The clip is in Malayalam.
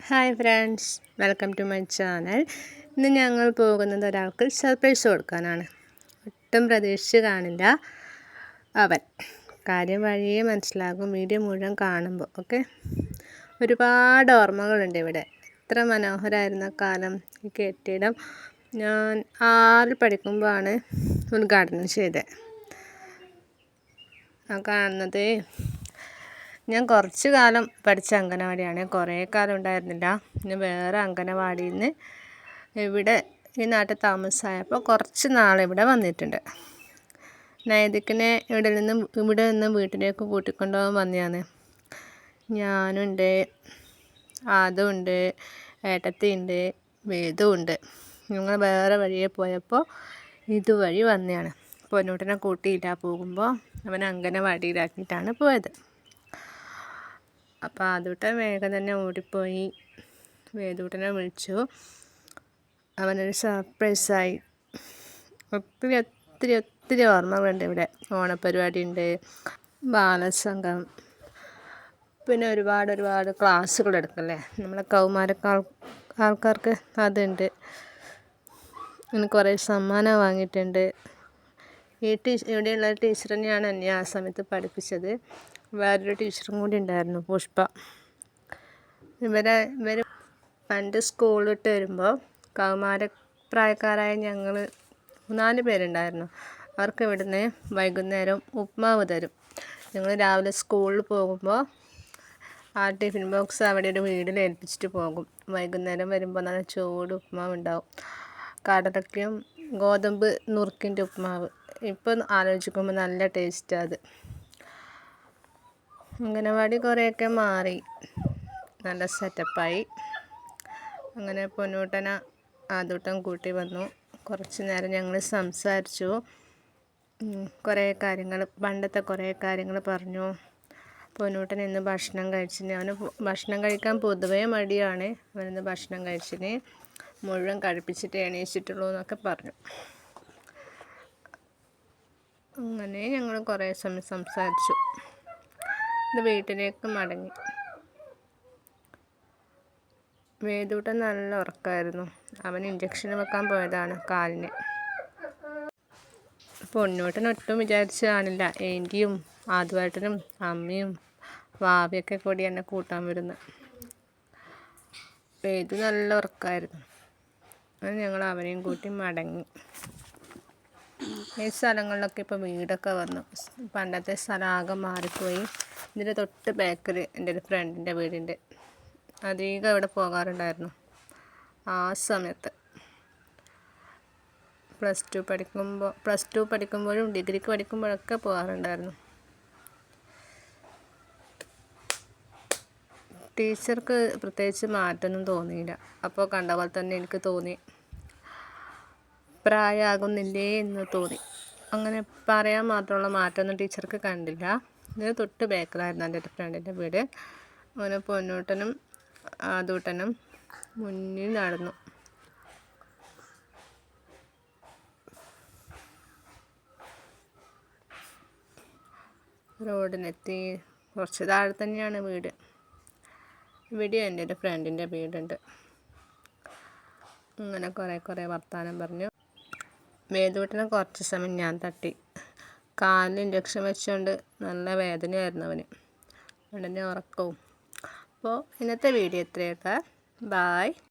Hi friends, welcome to my channel. ഇന്ന് ഞങ്ങൾ പോകുന്നത് ഒരാൾക്ക് സർപ്രൈസ് കൊടുക്കാനാണ്. ഒട്ടും പ്രതീക്ഷിച്ച് കാണില്ല അവൻ. കാര്യം വഴിയേ മനസ്സിലാകും വീഡിയോ മുഴുവൻ കാണുമ്പോൾ. ഓക്കെ, ഒരുപാട് ഓർമ്മകളുണ്ട് ഇവിടെ. എത്ര മനോഹരമായിരുന്ന കാലം. ഈ കെട്ടിടം ഞാൻ 6ൽ പഠിക്കുമ്പോഴാണ് ഉദ്ഘാടനം ചെയ്തത്. ആ കാണുന്നത് ഞാൻ കുറച്ച് കാലം പഠിച്ച അംഗനവാടിയാണ്, കുറേ കാലം ഉണ്ടായിരുന്നില്ല. പിന്നെ വേറെ അംഗനവാടിയിൽ നിന്ന് ഇവിടെ ഈ നാട്ടിൽ താമസമായപ്പോൾ കുറച്ച് നാൾ ഇവിടെ വന്നിട്ടുണ്ട്. നൈതിക്കിനെ ഇവിടെ നിന്ന് വീട്ടിലേക്ക് കൂട്ടിക്കൊണ്ടുപോകാൻ വന്നതാണ്. ഞാനുണ്ട്, അതുണ്ട്, ഏട്ടത്തിയുണ്ട്, വേദുണ്ട്. ഞങ്ങൾ വേറെ വഴിയെ പോയപ്പോൾ ഇതുവഴി വന്നതാണ്. പൊന്നൂട്ടനെ കൂട്ടിയില്ല പോകുമ്പോൾ അവൻ അംഗനവാടിയിലാക്കിയിട്ടാണ് പോയത്. അപ്പോൾ ആദൂട്ടൻ വേഗം തന്നെ ഓടിപ്പോയി വേദൂട്ടനെ വിളിച്ചു. അവനൊരു സർപ്രൈസായി. ഒത്തിരി ഓർമ്മകളുണ്ട് ഇവിടെ. ഓണപ്പരിപാടി ഉണ്ട്, ബാലസംഘം, പിന്നെ ഒരുപാട് ക്ലാസ്സുകൾ എടുക്കല്ലേ നമ്മളെ ആൾക്കാർക്ക് അതുണ്ട്. പിന്നെ കുറേ സമ്മാനം വാങ്ങിയിട്ടുണ്ട്. ഇവിടെയുള്ള ടീച്ചർ തന്നെയാണ് എന്നെ ആ സമയത്ത് പഠിപ്പിച്ചത്. വേറൊരു ടീച്ചറും കൂടി ഉണ്ടായിരുന്നു, പുഷ്പ. ഇവർ പണ്ട് സ്കൂൾ വിട്ട് വരുമ്പോൾ കൗമാരപ്രായക്കാരായ ഞങ്ങൾ 4 പേരുണ്ടായിരുന്നു. അവർക്ക് ഇവിടുന്ന് വൈകുന്നേരം ഉപ്മാവ് തരും. ഞങ്ങൾ രാവിലെ സ്കൂളിൽ പോകുമ്പോൾ ആ ടിഫിൻ ബോക്സ് അവിടെ ഒരു വീട്ടിൽ ഏൽപ്പിച്ചിട്ട് പോകും. വൈകുന്നേരം വരുമ്പോൾ നല്ല ചൂട് ഉപ്മാവ് ഉണ്ടാവും. കടലയ്ക്കും ഗോതമ്പ് നുറുക്കിൻ്റെ ഉപ്മാവ്. ഇപ്പോൾ ആലോചിക്കുമ്പോൾ നല്ല ടേസ്റ്റാണ് അത്. അംഗനവാടി കുറേയൊക്കെ മാറി, നല്ല സെറ്റപ്പായി. അങ്ങനെ പൊന്നൂട്ടനെ ആദൂട്ടൻ കൂട്ടി വന്നു. കുറച്ച് നേരം ഞങ്ങൾ സംസാരിച്ചു. പണ്ടത്തെ കുറേ കാര്യങ്ങൾ പറഞ്ഞു. പൊന്നൂട്ടൻ ഇന്ന് ഭക്ഷണം കഴിച്ചിന്. അവന് ഭക്ഷണം കഴിക്കാൻ പൊതുവേ മടിയാണ്. അവനിന്ന് ഭക്ഷണം കഴിച്ചിന്, മുഴുവൻ കഴിപ്പിച്ചിട്ട് എണീച്ചിട്ടുള്ളൂ എന്നൊക്കെ പറഞ്ഞു. അങ്ങനെ ഞങ്ങൾ കുറേ സമയം സംസാരിച്ചു. ഇത് വീട്ടിലേക്ക് മടങ്ങി. വേദൂട്ടൻ നല്ല ഉറക്കമായിരുന്നു. അവൻ ഇഞ്ചക്ഷൻ വെക്കാൻ പോയതാണ് കാലിന്. പൊന്നൂട്ടൻ ഒട്ടും വിചാരിച്ച് കാണില്ല ഏൻ്റിയും ആദ്യമായിട്ടനും അമ്മയും വാവയൊക്കെ കൂടി എന്നെ കൂട്ടാൻ വരുന്നു. വേദു നല്ല ഉറക്കമായിരുന്നു. അങ്ങനെ ഞങ്ങൾ അവനെയും കൂട്ടി മടങ്ങി. ഈ സ്ഥലങ്ങളിലൊക്കെ ഇപ്പോൾ വീടൊക്കെ വന്നു. പണ്ടത്തെ സ്ഥലം ആകെ മാറിപ്പോയി. ഇതിൻ്റെ തൊട്ട് ബാക്കിൽ എൻ്റെ ഒരു ഫ്രണ്ടിൻ്റെ വീടുണ്ട്. അധികം അവിടെ പോകാറുണ്ടായിരുന്നു ആ സമയത്ത്. പ്ലസ് ടു പഠിക്കുമ്പോഴും ഡിഗ്രിക്ക് പഠിക്കുമ്പോഴൊക്കെ പോകാറുണ്ടായിരുന്നു. ടീച്ചർക്ക് പ്രത്യേകിച്ച് മാറ്റമൊന്നും തോന്നിയില്ല. അപ്പോൾ കണ്ട പോലെ തന്നെ എനിക്ക് തോന്നി. പ്രായമാകുന്നില്ലേ എന്ന് തോന്നി. അങ്ങനെ പറയാൻ മാത്രമുള്ള മാറ്റമൊന്നും ടീച്ചർക്ക് കണ്ടില്ല. ഇതിന് തൊട്ട് ബാക്കിലായിരുന്നു എൻ്റെ ഒരു ഫ്രണ്ടിൻ്റെ വീട്. അങ്ങനെ പൊന്നൂട്ടനും ആദൂട്ടനും മുന്നിൽ നടന്നു. റോഡിനെത്തി. കുറച്ച് താഴെ തന്നെയാണ് വീട്. ഇവിടെ എൻ്റെ ഒരു ഫ്രണ്ടിൻ്റെ വീടുണ്ട്. അങ്ങനെ കുറേ വർത്തമാനം പറഞ്ഞു. വേദൂട്ടനെ കുറച്ച് സമയം ഞാൻ തട്ടി. കാലിൽ ഇഞ്ചക്ഷൻ വെച്ചുകൊണ്ട് നല്ല വേദനയായിരുന്നു അവന്. ഉടനെ ഉറക്കവും. അപ്പോൾ ഇന്നത്തെ വീഡിയോ ഇത്രയൊക്കെ. ബായ്.